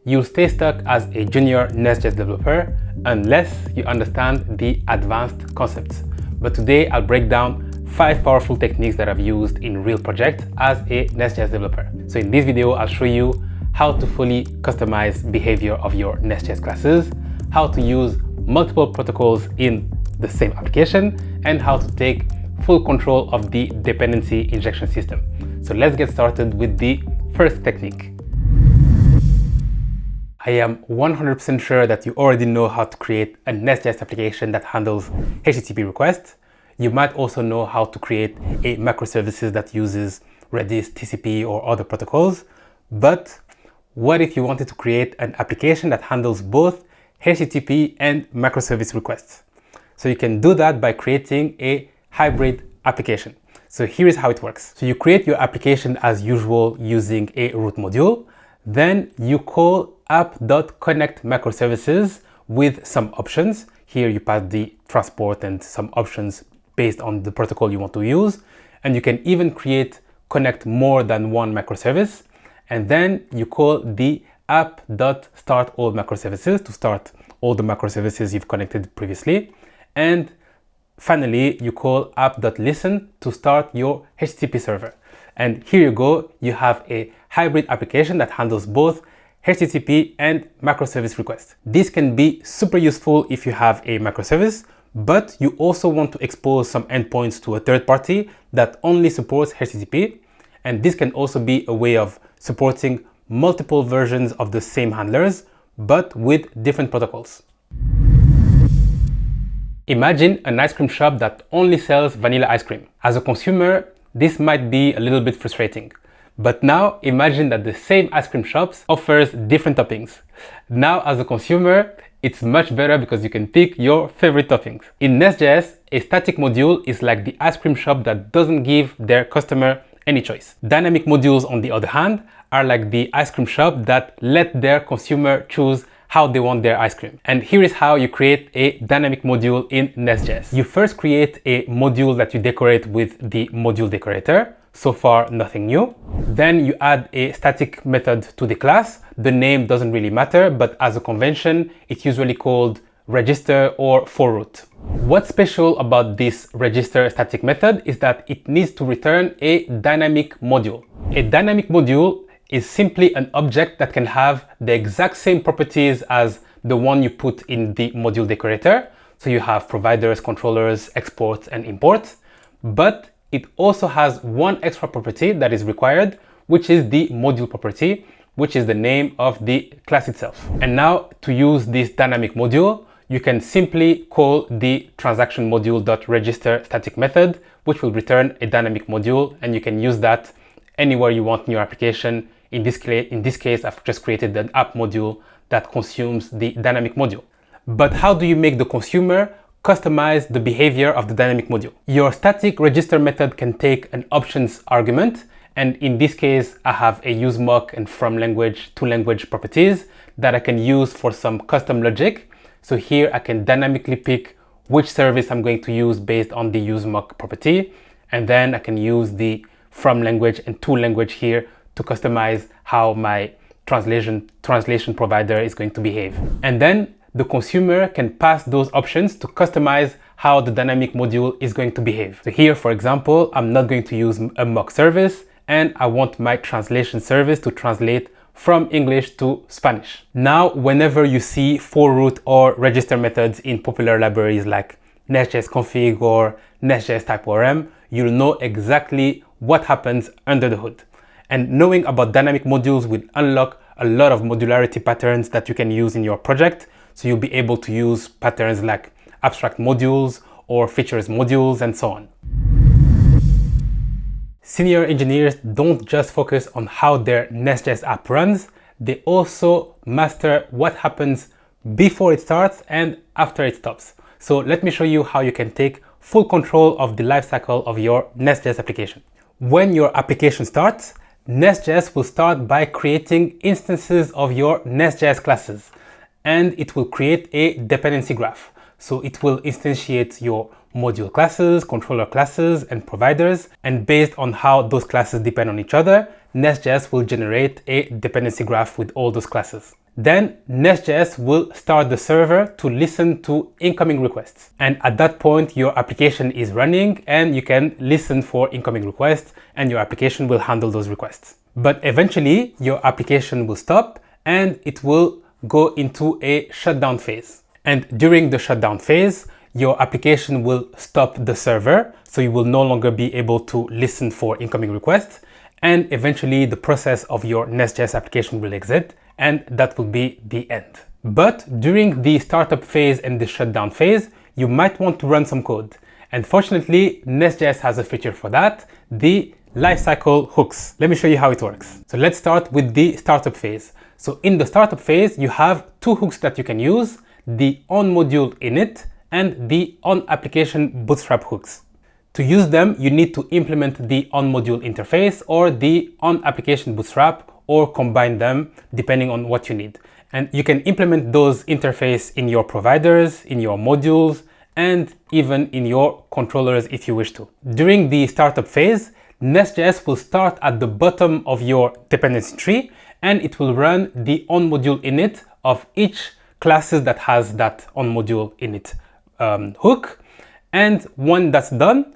you'll stay stuck as a junior NestJS developer unless you understand the advanced concepts. But today I'll break down 5 powerful techniques that I've used in real projects as a NestJS developer. So in this video, I'll show you how to fully customize behavior of your NestJS classes, how to use multiple protocols in the same application, and how to take full control of the dependency injection system. So let's get started with the first technique. I am 100% sure that you already know how to create a NestJS application that handles HTTP requests. You might also know how to create a microservices that uses Redis, TCP, or other protocols. But what if you wanted to create an application that handles both HTTP and microservice requests? So you can do that by creating a hybrid application. So here is how it works. So you create your application as usual using a root module. Then you call app.connect microservices with some options. Here you pass the transport and some options based on the protocol you want to use. And you can even connect more than one microservice. And then you call the app.start all microservices to start all the microservices you've connected previously. And finally, you call app.listen to start your HTTP server. And here you go, you have a hybrid application that handles both HTTP and microservice requests. This can be super useful if you have a microservice, but you also want to expose some endpoints to a third party that only supports HTTP. And this can also be a way of supporting multiple versions of the same handlers, but with different protocols. Imagine an ice cream shop that only sells vanilla ice cream. As a consumer, this might be a little bit frustrating. But now imagine that the same ice cream shops offers different toppings. Now as a consumer, it's much better because you can pick your favorite toppings. In NestJS, a static module is like the ice cream shop that doesn't give their customer any choice. Dynamic modules, on the other hand, are like the ice cream shop that let their consumer choose how they want their ice cream. And here is how you create a dynamic module in NestJS. You first create a module that you decorate with the module decorator. So far, nothing new. Then you add a static method to the class. The name doesn't really matter, but as a convention, it's usually called register or forRoot. What's special about this register static method is that it needs to return a dynamic module. A dynamic module is simply an object that can have the exact same properties as the one you put in the module decorator. So you have providers, controllers, exports, and imports. But it also has one extra property that is required, which is the module property, which is the name of the class itself. And now to use this dynamic module, you can simply call the transaction module.register static method, which will return a dynamic module, and you can use that anywhere you want in your application. In this case, I've just created an app module that consumes the dynamic module. But how do you make the consumer customize the behavior of the dynamic module? Your static register method can take an options argument. And in this case, I have a useMock and from language to language properties that I can use for some custom logic. So here I can dynamically pick which service I'm going to use based on the useMock property. And then I can use the from language and to language here to customize how my translation provider is going to behave. And then the consumer can pass those options to customize how the dynamic module is going to behave. So here, for example, I'm not going to use a mock service, and I want my translation service to translate from English to Spanish. Now, whenever you see forRoot or register methods in popular libraries like NestJS config or NestJS type-orm, you'll know exactly what happens under the hood. And knowing about dynamic modules will unlock a lot of modularity patterns that you can use in your project. So you'll be able to use patterns like abstract modules or features modules and so on. Senior engineers don't just focus on how their NestJS app runs, they also master what happens before it starts and after it stops. So let me show you how you can take full control of the lifecycle of your NestJS application. When your application starts, NestJS will start by creating instances of your NestJS classes, and it will create a dependency graph. So it will instantiate your module classes, controller classes, and providers. And based on how those classes depend on each other, NestJS will generate a dependency graph with all those classes. then NestJS will start the server to listen to incoming requests. And at that point, your application is running and you can listen for incoming requests and your application will handle those requests. But eventually, your application will stop and it will go into a shutdown phase. And during the shutdown phase, your application will stop the server, so you will no longer be able to listen for incoming requests, and eventually the process of your NestJS application will exit, and that will be the end. But during the startup phase and the shutdown phase, you might want to run some code. And fortunately, NestJS has a feature for that, the lifecycle hooks. Let me show you how it works. So let's start with the startup phase. So in the startup phase, you have two hooks that you can use, the onModuleInit and the onApplication Bootstrap hooks. To use them, you need to implement the onModule interface or the onApplication Bootstrap, or combine them depending on what you need. And you can implement those interface in your providers, in your modules, and even in your controllers if you wish to. During the startup phase, NestJS will start at the bottom of your dependency tree and it will run the onModuleInit of each classes that has that onModuleInit hook. And when that's done,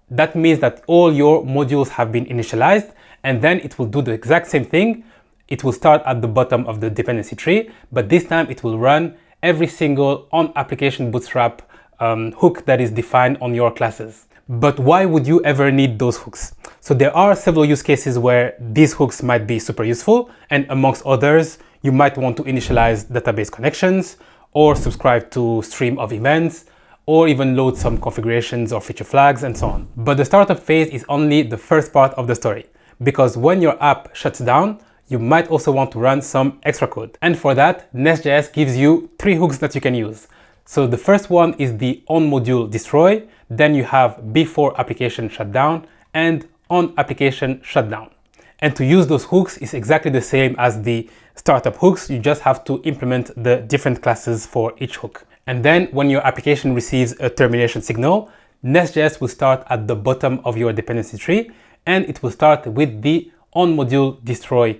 that means that all your modules have been initialized, and then it will do the exact same thing. It will start at the bottom of the dependency tree, but this time it will run every single onApplication Bootstrap hook that is defined on your classes. But why would you ever need those hooks? So there are several use cases where these hooks might be super useful, and amongst others, you might want to initialize database connections, or subscribe to stream of events, or even load some configurations or feature flags and so on. But the startup phase is only the first part of the story, because when your app shuts down, you might also want to run some extra code. And for that, NestJS gives you three hooks that you can use. So the first one is the onModuleDestroy, then you have before application shutdown and onApplication shutdown. And to use those hooks is exactly the same as the startup hooks, you just have to implement the different classes for each hook. And then when your application receives a termination signal, NestJS will start at the bottom of your dependency tree, and it will start with the onModuleDestroy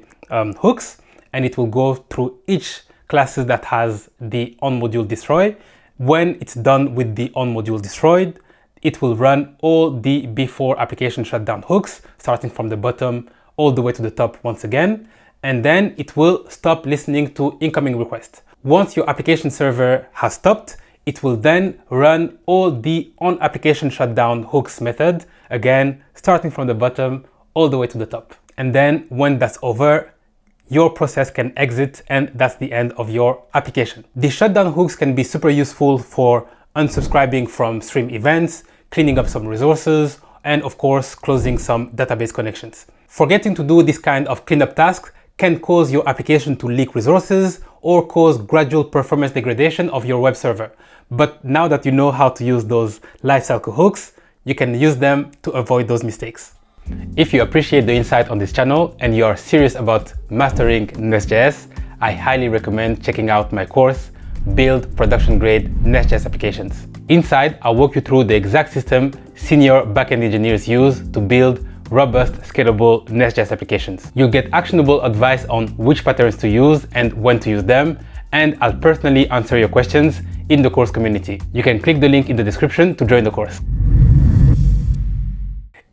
hooks, and it will go through each classes that has the onModuleDestroy. When it's done with the onModuleDestroyed, it will run all the before application shutdown hooks, starting from the bottom all the way to the top once again, and then it will stop listening to incoming requests. Once your application server has stopped, it will then run all the onApplication shutdown hooks method, again, starting from the bottom all the way to the top. And then when that's over, your process can exit, and that's the end of your application. The shutdown hooks can be super useful for unsubscribing from stream events, cleaning up some resources, and of course, closing some database connections. Forgetting to do this kind of cleanup tasks can cause your application to leak resources or cause gradual performance degradation of your web server. But now that you know how to use those lifecycle hooks, you can use them to avoid those mistakes. If you appreciate the insight on this channel and you are serious about mastering NestJS, I highly recommend checking out my course, Build Production-Grade NestJS Applications. Inside, I'll walk you through the exact system senior backend engineers use to build robust, scalable NestJS applications. You'll get actionable advice on which patterns to use and when to use them, and I'll personally answer your questions in the course community. You can click the link in the description to join the course.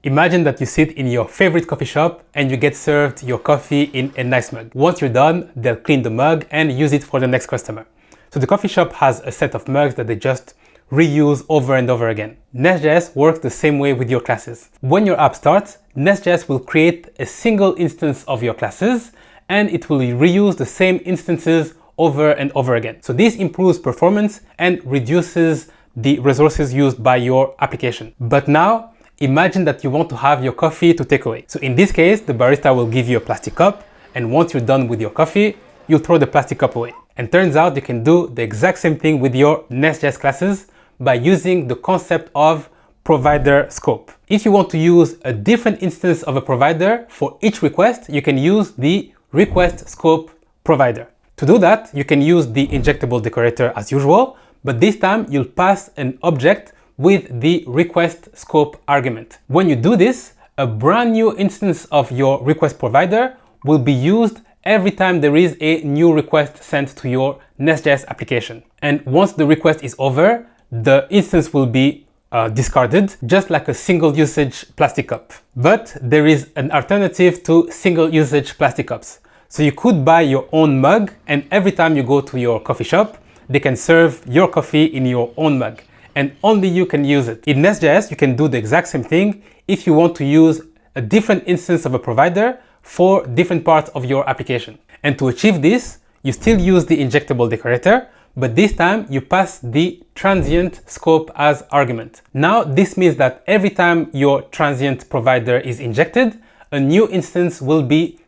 Imagine that you sit in your favorite coffee shop and you get served your coffee in a nice mug. Once you're done, they'll clean the mug and use it for the next customer. So the coffee shop has a set of mugs that they just reuse over and over again. NestJS works the same way with your classes. When your app starts, NestJS will create a single instance of your classes and it will reuse the same instances over and over again. So this improves performance and reduces the resources used by your application. But now, imagine that you want to have your coffee to take away. So in this case, the barista will give you a plastic cup, and once you're done with your coffee, you'll throw the plastic cup away. And turns out you can do the exact same thing with your NestJS classes by using the concept of provider scope. If you want to use a different instance of a provider for each request, you can use the request scope provider. To do that, you can use the injectable decorator as usual, but this time you'll pass an object with the request scope argument. When you do this, a brand new instance of your request provider will be used every time there is a new request sent to your NestJS application. And once the request is over, the instance will be discarded, just like a single usage plastic cup. But there is an alternative to single usage plastic cups. So you could buy your own mug, and every time you go to your coffee shop, they can serve your coffee in your own mug, and only you can use it. In NestJS, you can do the exact same thing if you want to use a different instance of a provider for different parts of your application. And to achieve this, you still use the injectable decorator, but this time you pass the transient scope as argument. Now, this means that every time your transient provider is injected, a new instance will be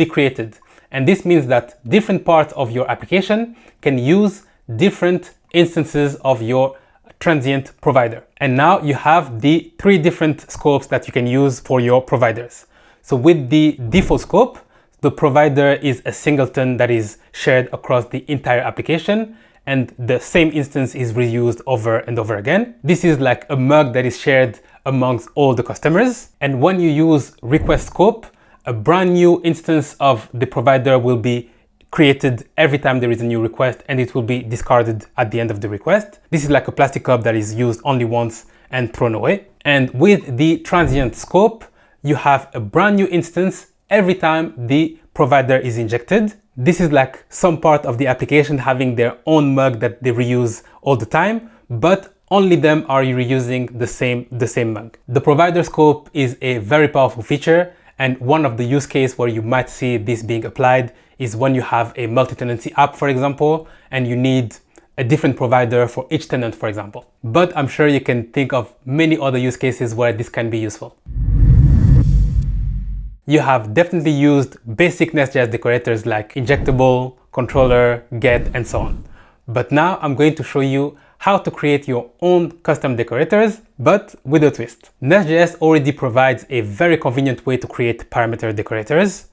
created. And this means that different parts of your application can use different instances of your transient provider. And now you have the 3 different scopes that you can use for your providers. So with the default scope, the provider is a singleton that is shared across the entire application, and the same instance is reused over and over again. This is like a mug that is shared amongst all the customers. And when you use request scope, a brand new instance of the provider will be created every time there is a new request, and it will be discarded at the end of the request. This is like a plastic cup that is used only once and thrown away. And with the transient scope, you have a brand new instance every time the provider is injected. This is like some part of the application having their own mug that they reuse all the time, but only them are reusing the same mug. The provider scope is a very powerful feature, and one of the use cases where you might see this being applied is when you have a multi-tenancy app, for example, and you need a different provider for each tenant, for example. But I'm sure you can think of many other use cases where this can be useful. You have definitely used basic NestJS decorators like injectable, controller, get, and so on. But now I'm going to show you how to create your own custom decorators, but with a twist. NestJS already provides a very convenient way to create parameter decorators.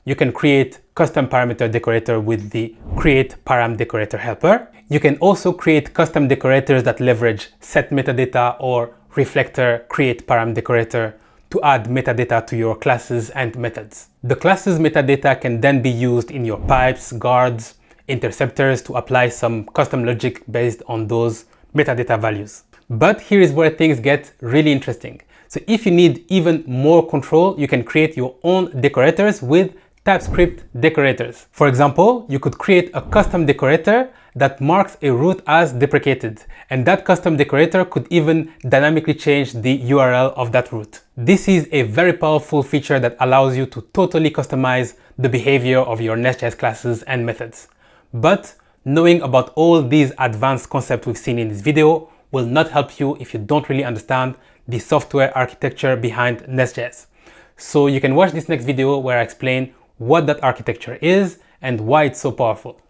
You can create custom parameter decorator with the create param decorator helper. You can also create custom decorators that leverage set metadata or reflector create param decorator to add metadata to your classes and methods. The classes metadata can then be used in your pipes, guards, interceptors to apply some custom logic based on those metadata values. But here is where things get really interesting. So if you need even more control, you can create your own decorators with TypeScript decorators. For example, you could create a custom decorator that marks a route as deprecated, and that custom decorator could even dynamically change the URL of that route. This is a very powerful feature that allows you to totally customize the behavior of your NestJS classes and methods. But knowing about all these advanced concepts we've seen in this video will not help you if you don't really understand the software architecture behind NestJS. So you can watch this next video where I explain what that architecture is and why it's so powerful.